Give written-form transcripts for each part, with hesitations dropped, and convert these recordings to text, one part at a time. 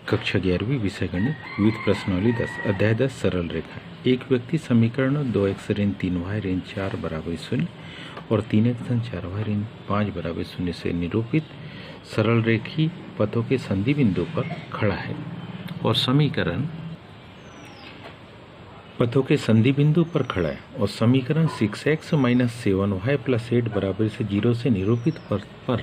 कक्षा 11वीं विषय गणित विविध प्रश्नावली 10 अध्याय 10 सरल रेखा। एक व्यक्ति समीकरण 2x ऋण 3y ऋण 4 बराबर 0 और 3x धन 4y ऋण 5 बराबर 0 से निरूपित सरल रेखी पथों के संधि बिंदु पर खड़ा है और समीकरण पथों के संधि बिंदु पर खड़ा है और समीकरण 6x - 7y + 8 बराबर से 0 से निरूपित पथ पर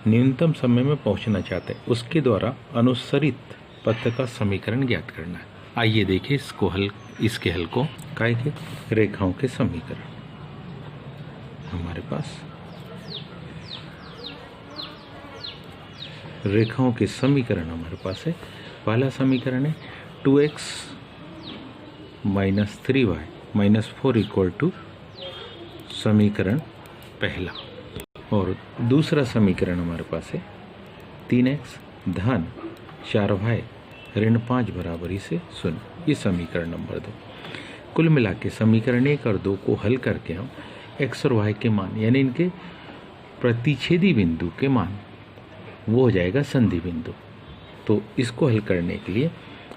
न्यूनतम समय में पहुंचना चाहते हैं, उसके द्वारा अनुसरित पथ का समीकरण ज्ञात करना है। आइए देखें इसके हल को। काय के रेखाओं के समीकरण हमारे पास रेखाओं के समीकरण हमारे पास है। पहला समीकरण है 2x - 3y - 4 = समीकरण पहला, और दूसरा समीकरण हमारे पास है 3x धन 4y ऋण 5 बराबरी से 0। ये समीकरण नंबर 2। कुल मिला के समीकरण 1 और 2 को हल करके हम x और y के मान यानी इनके प्रतिच्छेदी बिंदु के मान वो हो जाएगा संधि बिंदु। तो इसको हल करने के लिए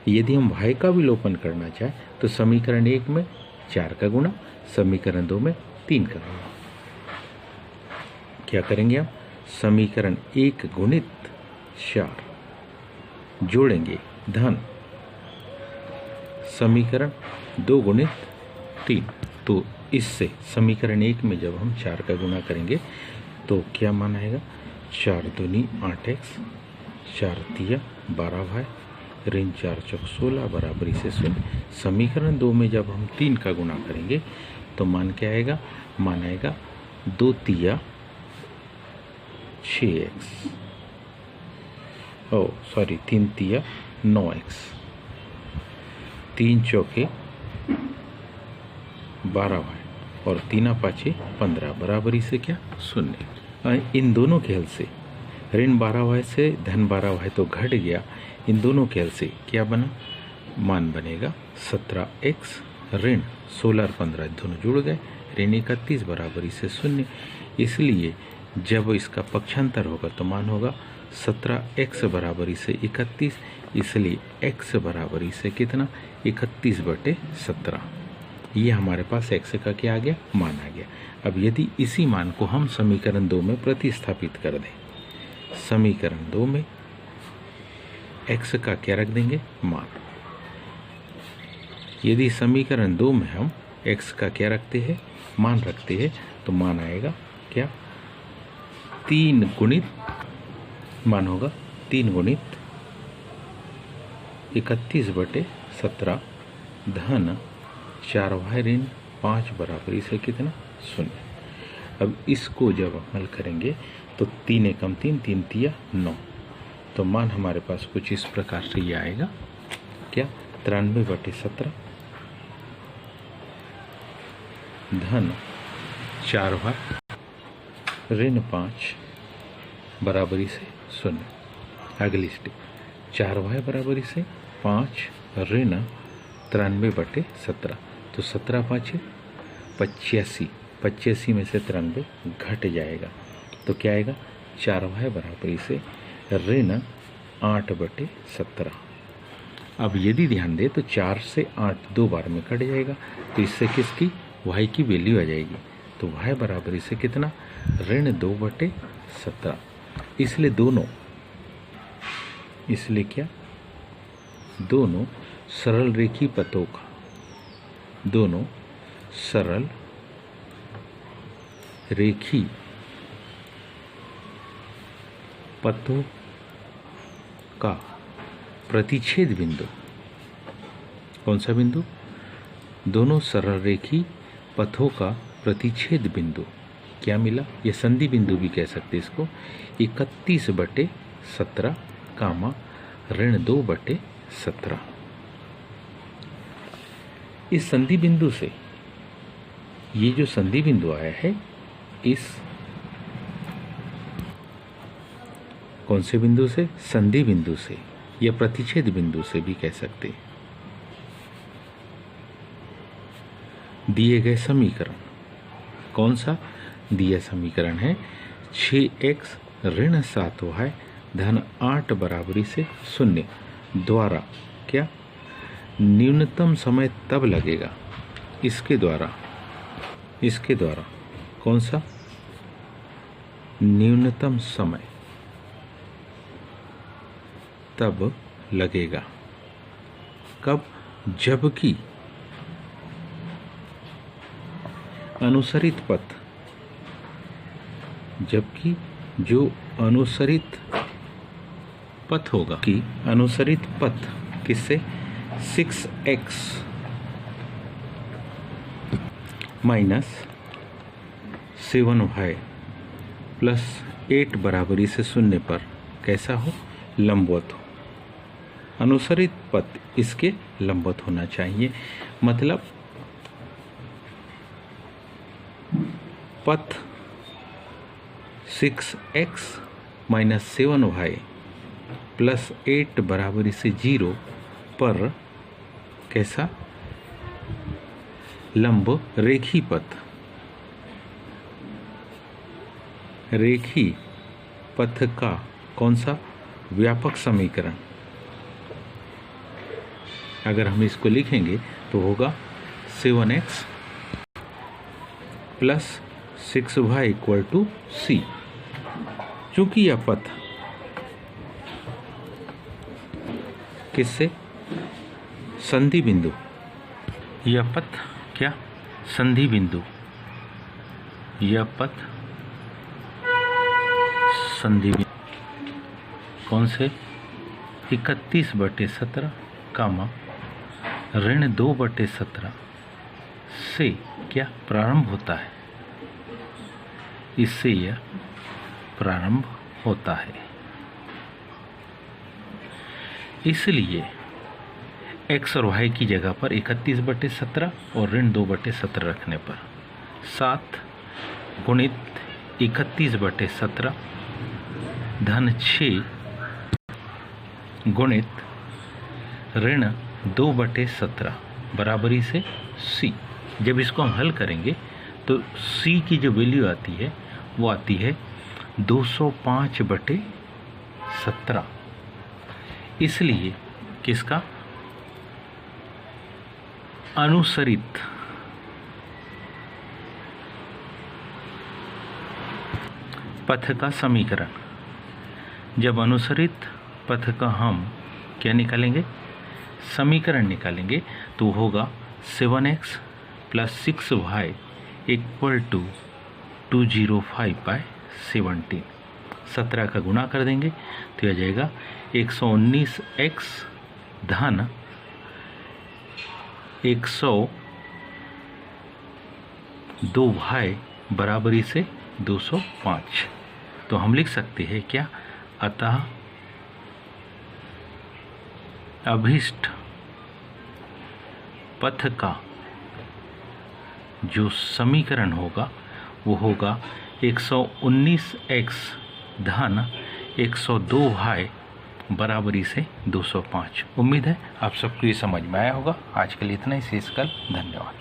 यदि हम y का विलोपन करना चाहें तो समीकरण 1 में 4 का गुणा, समीकरण 2 में 3 का गुणा। क्या करेंगे हम? समीकरण 1 गुणित 4 जोड़ेंगे धन समीकरण 2 गुणित 3। तो इससे समीकरण 1 में जब हम 4 का गुणा करेंगे तो क्या मान आएगा? 4 दूनी 8x 4 तिया 12y ऋण 4 चौक 16 बराबरी से 0। समीकरण 2 में जब हम 3 का गुणा करेंगे तो मान क्या आएगा? मान आएगा 2 तिया 6x 3 तिया 9x 3 चौके 12y और 3 पाँचे 15 बराबरी से क्या? 0। इन दोनों के हल से ऋण 12y से धन 12y तो घट गया। इन दोनों के हल से क्या बना? मान बनेगा 17x ऋण 16 और 15 दोनों जुड़ गए ऋण 31 बराबरी से 0। इसलिए जब इसका पक्षांतर होगा तो मान होगा 17x बराबरी से 31। इसलिए x बराबरी से कितना? 31/17। ये हमारे पास x का क्या आ गया? मान आ गया। अब यदि इसी मान को हम समीकरण 2 में प्रतिस्थापित कर दें, समीकरण 2 में x का क्या रख देंगे? मान। यदि समीकरण 2 में हम x का क्या रखते हैं? मान रखते हैं, तो मान आएगा क्या? 3 गुणित मान होगा 3 गुणित 31/17 धन 4y ऋण 5 बराबरी से कितना? 0। अब इसको जब हम हल करेंगे तो 3 एकम 3 3 तिया 9। तो मान हमारे पास कुछ इस प्रकार से ये आएगा क्या? 93/17 धन 4y ऋण 5 बराबरी से 0। अगली स्टेप 4y बराबरी से 5 ऋण 93/17। तो 17 पाँचे 85, 85 में से 93 घट जाएगा तो क्या आएगा? 4y बराबरी से ऋण 8/17। अब यदि ध्यान दे तो 4 से 8 2 बार में कट जाएगा, तो इससे किसकी? y की वैल्यू आ जाएगी। तो y बराबरी से कितना? ऋण 2/17। इसलिए क्या? दोनों सरल रेखी पथों का, दोनों सरल रेखी पथों का प्रतिच्छेद बिंदु कौन सा बिंदु? दोनों सरल रेखी पथों का प्रतिच्छेद बिंदु क्या मिला? ये संधि बिंदु भी कह सकते इसको। 31/17 कामा ऋण 2/17। इस संधि बिंदु से ये जो संधि बिंदु आया है, इस कौन से बिंदु से? संधि बिंदु से या प्रतिच्छेद बिंदु से भी कह सकते। दिए गए समीकरण कौन सा? दिया समीकरण है 6x ऋण 7y धन 8 बराबरी से 0 द्वारा क्या न्यूनतम समय तब लगेगा, इसके द्वारा कौन सा न्यूनतम समय तब लगेगा, कब, जबकि अनुसरित पथ, जबकि जो अनुसरित पथ होगा कि अनुसरित पथ किससे 6x माइनस 7y प्लस 8 बराबरी से 0 पर कैसा हो, लंबवत हो। अनुसरित पथ इसके लंबवत होना चाहिए, मतलब पथ 6x माइनस 7y प्लस 8 बराबरी से 0 पर कैसा, लंब रेखी पथ, रेखी पथ का कौन सा व्यापक समीकरण। अगर हम इसको लिखेंगे तो होगा 7x plus 6y equal to c। चूंकि यह पथ किससे, संधि बिंदु, यह पथ क्या, संधि बिंदु, यह पथ संधि बिंदु कौन से 31/17 कामा ऋण 2/17 से क्या प्रारंभ होता है, इससे यह प्रारंभ होता है। इसलिए x और y की जगह पर 31/17 और ऋण 2/17 रखने पर 7 गुणित 31/17 धन 6 गुणित ऋण 2/17 बराबरी से c। जब इसको हम हल करेंगे तो c की जो वैल्यू आती है वो आती है 205/17। इसलिए किसका, अनुसरित पथ का समीकरण। जब अनुसरित पथ का हम क्या निकालेंगे, समीकरण निकालेंगे तो होगा 7x plus 6y equal to 205/17। 17 का गुणा कर देंगे तो यह जाएगा 119x धन 102y बराबरी से 205। तो हम लिख सकते हैं क्या, अतः अभीष्ट पथ का जो समीकरण होगा वो होगा 119x धन 102y बराबरी से 205। उम्मीद है आप सबको ये समझ में आया होगा। आज के लिए इतना ही, शेष कल। धन्यवाद।